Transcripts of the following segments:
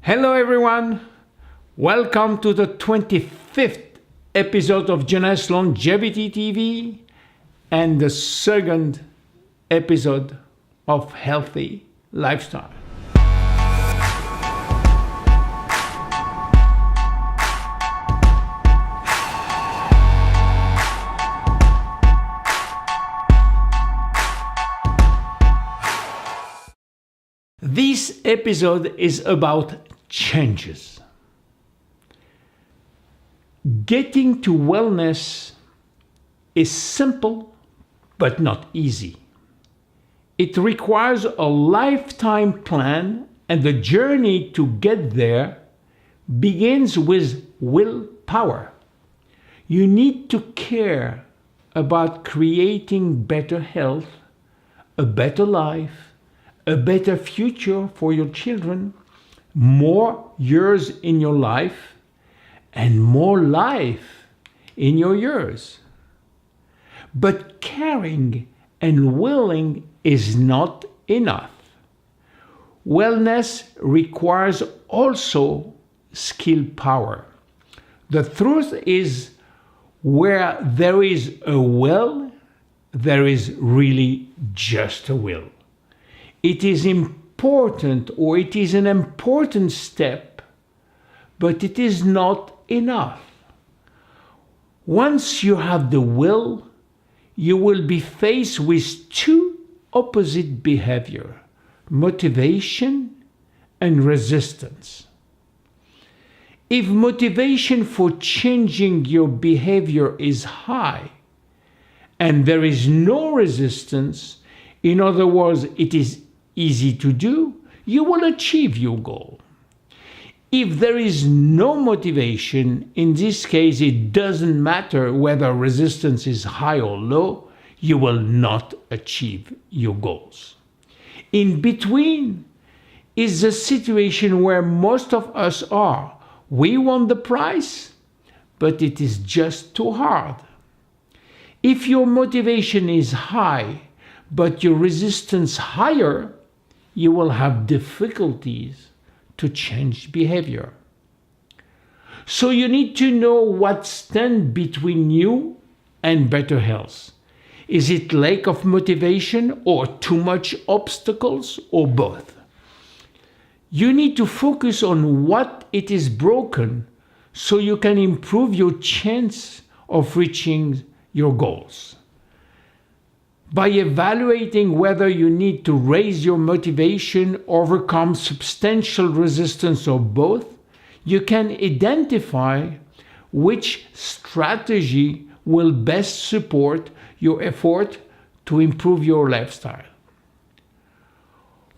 Hello everyone, welcome to the 25th episode of Jeunesse Longevity TV and the second episode of Healthy Lifestyle. This episode is about changes. Getting to wellness is simple but not easy. It requires a lifetime plan, and the journey to get there begins with willpower. You need to care about creating better health, a better life, a better future for your children, more years in your life, and more life in your years. But caring and willing is not enough. Wellness requires also skill power. The truth is, where there is a will, there is really just a will. It is important, or it is an important step, but it is not enough. Once you have the will, you will be faced with two opposite behaviors: motivation and resistance. If motivation for changing your behavior is high and there is no resistance, in other words, it is easy to do, you will achieve your goal. If there is no motivation, in this case it doesn't matter whether resistance is high or low, you will not achieve your goals. In between is the situation where most of us are. We want the prize, but it is just too hard. If your motivation is high, but your resistance higher, you will have difficulties to change behavior. So you need to know what stands between you and better health. Is it lack of motivation, or too much obstacles, or both? You need to focus on what it is broken so you can improve your chance of reaching your goals. By evaluating whether you need to raise your motivation, overcome substantial resistance, or both, you can identify which strategy will best support your effort to improve your lifestyle.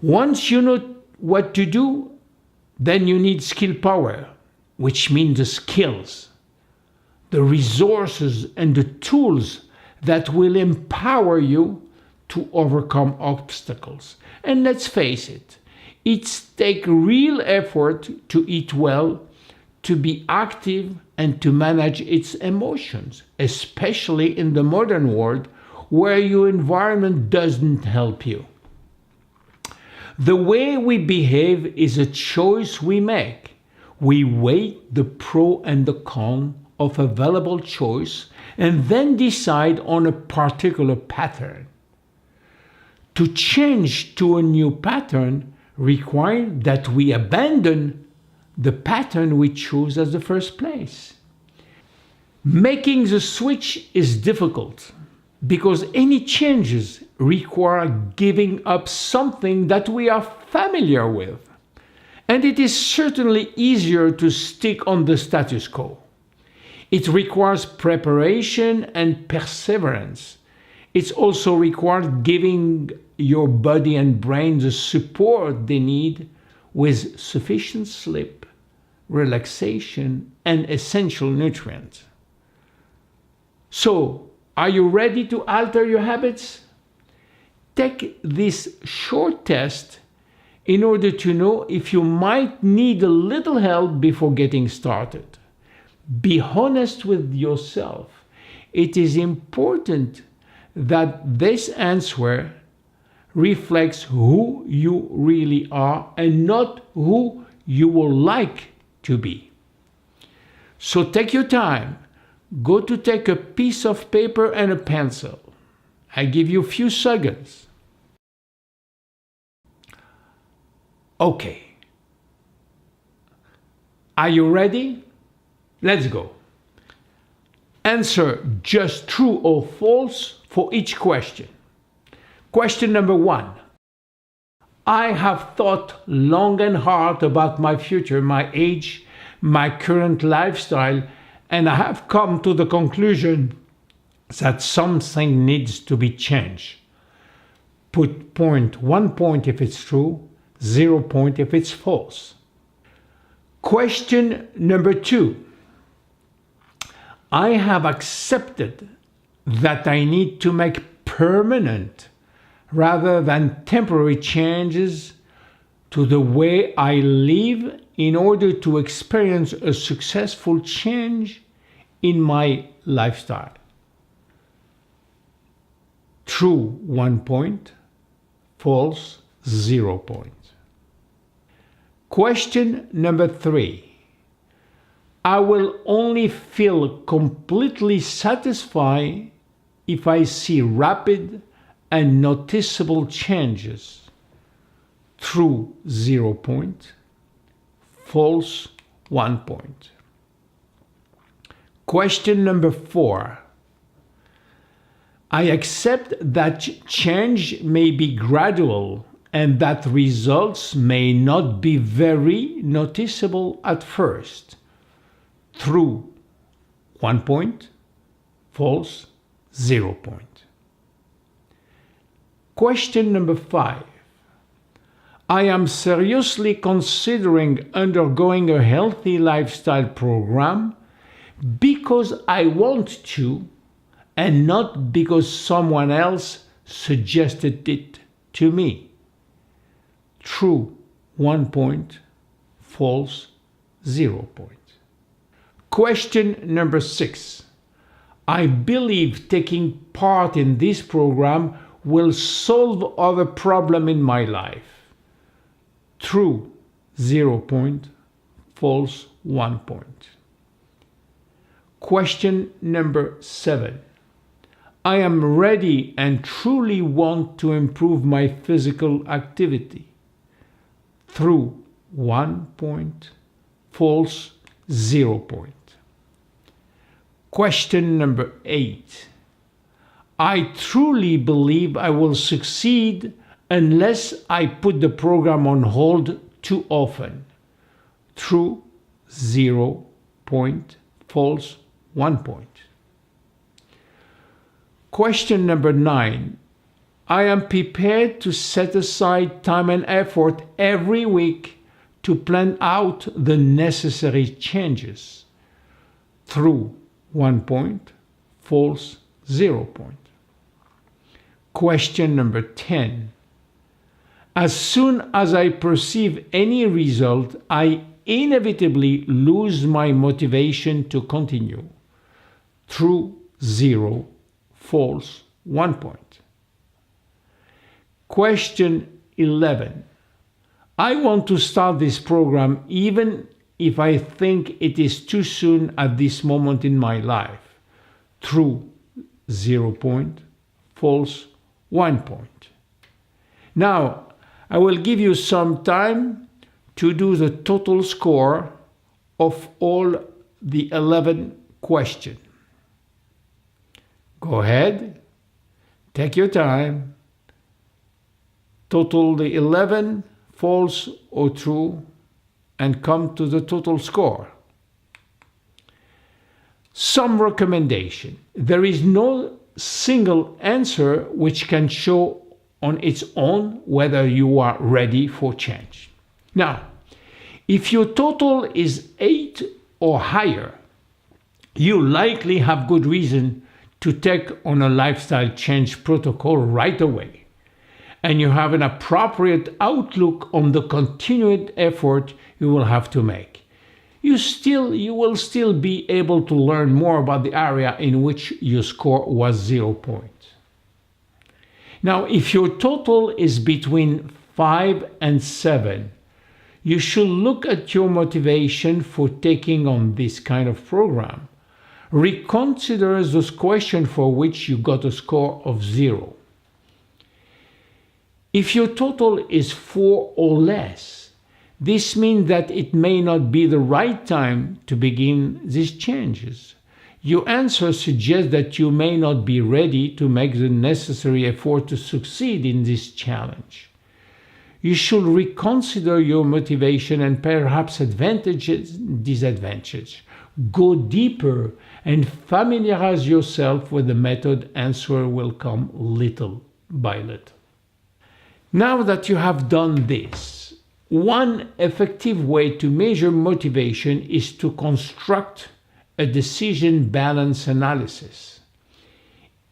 Once you know what to do, then you need skill power, which means the skills, the resources, and the tools that will empower you to overcome obstacles. And let's face it, it takes real effort to eat well, to be active, and to manage its emotions, especially in the modern world where your environment doesn't help you. The way we behave is a choice we make. We weigh the pro and the con of available choice and then decide on a particular pattern. To change to a new pattern requires that we abandon the pattern we chose as the first place. Making the switch is difficult because any changes require giving up something that we are familiar with. And it is certainly easier to stick on the status quo. It requires preparation and perseverance. It also requires giving your body and brain the support they need with sufficient sleep, relaxation, and essential nutrients. So, are you ready to alter your habits? Take this short test in order to know if you might need a little help before getting started. Be honest with yourself. It is important that this answer reflects who you really are and not who you would like to be. So take your time. Go to take a piece of paper and a pencil. I give you a few seconds. Okay. Are you ready? Let's go. Answer just true or false for each question. Question number 1. I have thought long and hard about my future, my age, my current lifestyle, and I have come to the conclusion that something needs to be changed. Put 1 point if it's true, 0 point if it's false. Question number 2. I have accepted that I need to make permanent rather than temporary changes to the way I live in order to experience a successful change in my lifestyle. True 1 point, false 0 point. Question number 3. I will only feel completely satisfied if I see rapid and noticeable changes. True 0 point, false 1 point. Question number 4. I accept that change may be gradual and that results may not be very noticeable at first. True 1 point, false 0 point. Question number 5. I am seriously considering undergoing a healthy lifestyle program because I want to and not because someone else suggested it to me. True 1 point, false 0 point. Question number 6. I believe taking part in this program will solve other problems in my life. True 0 point, false 1 point. Question number 7. I am ready and truly want to improve my physical activity. True 1 point, false 0 point. Question number 8. I truly believe I will succeed unless I put the program on hold too often. True 0 point, false 1 point. Question number 9. I am prepared to set aside time and effort every week to plan out the necessary changes. True 1 point, false 0 point. Question number 10. As soon as I perceive any result, I inevitably lose my motivation to continue. True 0, false 1 point. Question 11. I want to start this program even if I think it is too soon at this moment in my life. True 0 point, false 1 point. Now, I will give you some time to do the total score of all the 11 questions. Go ahead, take your time, total the 11, false or true, and come to the total score. Some recommendation. There is no single answer which can show on its own whether you are ready for change. Now, if your total is 8 or higher, you likely have good reason to take on a lifestyle change protocol right away, and you have an appropriate outlook on the continued effort you will have to make. You will still be able to learn more about the area in which your score was 0 point. Now, if your total is between 5 and 7, you should look at your motivation for taking on this kind of program. Reconsider those questions for which you got a score of 0. If your total is 4 or less, this means that it may not be the right time to begin these changes. Your answer suggests that you may not be ready to make the necessary effort to succeed in this challenge. You should reconsider your motivation and perhaps advantages, disadvantages. Go deeper and familiarize yourself with the method. Answer will come little by little. Now that you have done this, one effective way to measure motivation is to construct a decision balance analysis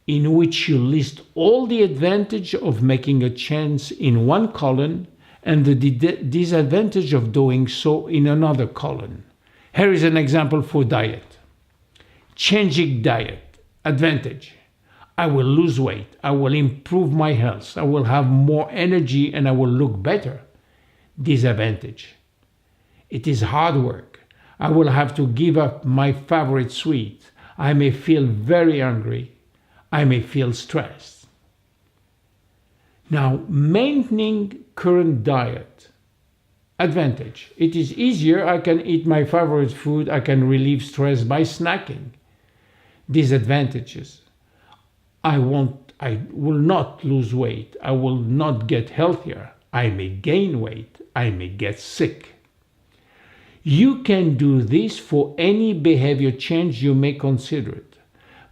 in which you list all the advantage of making a change in one column and the disadvantage of doing so in another column. Here is an example for diet. Changing diet. Advantage: I will lose weight, I will improve my health, I will have more energy, and I will look better. Disadvantage: it is hard work. I will have to give up my favorite sweet. I may feel very hungry. I may feel stressed. Now, maintaining current diet. Advantage: it is easier. I can eat my favorite food. I can relieve stress by snacking. Disadvantages: I will not lose weight. I will not get healthier. I may gain weight. I may get sick. You can do this for any behavior change you may consider it.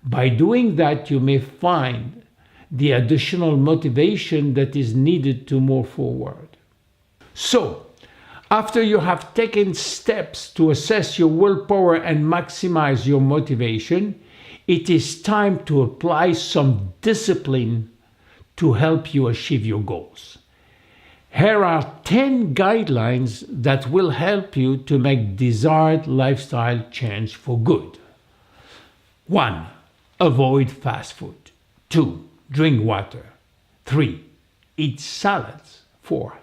By doing that, you may find the additional motivation that is needed to move forward. So, after you have taken steps to assess your willpower and maximize your motivation, it is time to apply some discipline to help you achieve your goals. Here are 10 guidelines that will help you to make desired lifestyle change for good. 1. Avoid fast food. 2. Drink water. 3. Eat salads. 4.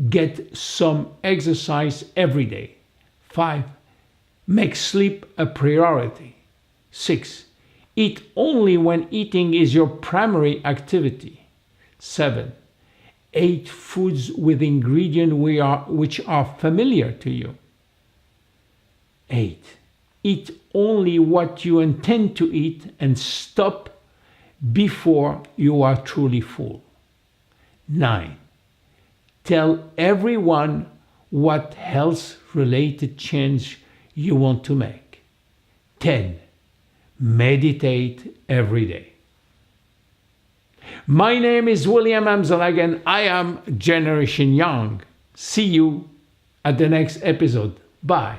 Get some exercise every day. 5. Make sleep a priority. 6. Eat only when eating is your primary activity. 7. Eat foods with ingredients which are familiar to you. 8. Eat only what you intend to eat and stop before you are truly full. 9. Tell everyone what health-related change you want to make. 10. Meditate every day. My name is William Amzalag and I am Generation Young. See you at the next episode. Bye.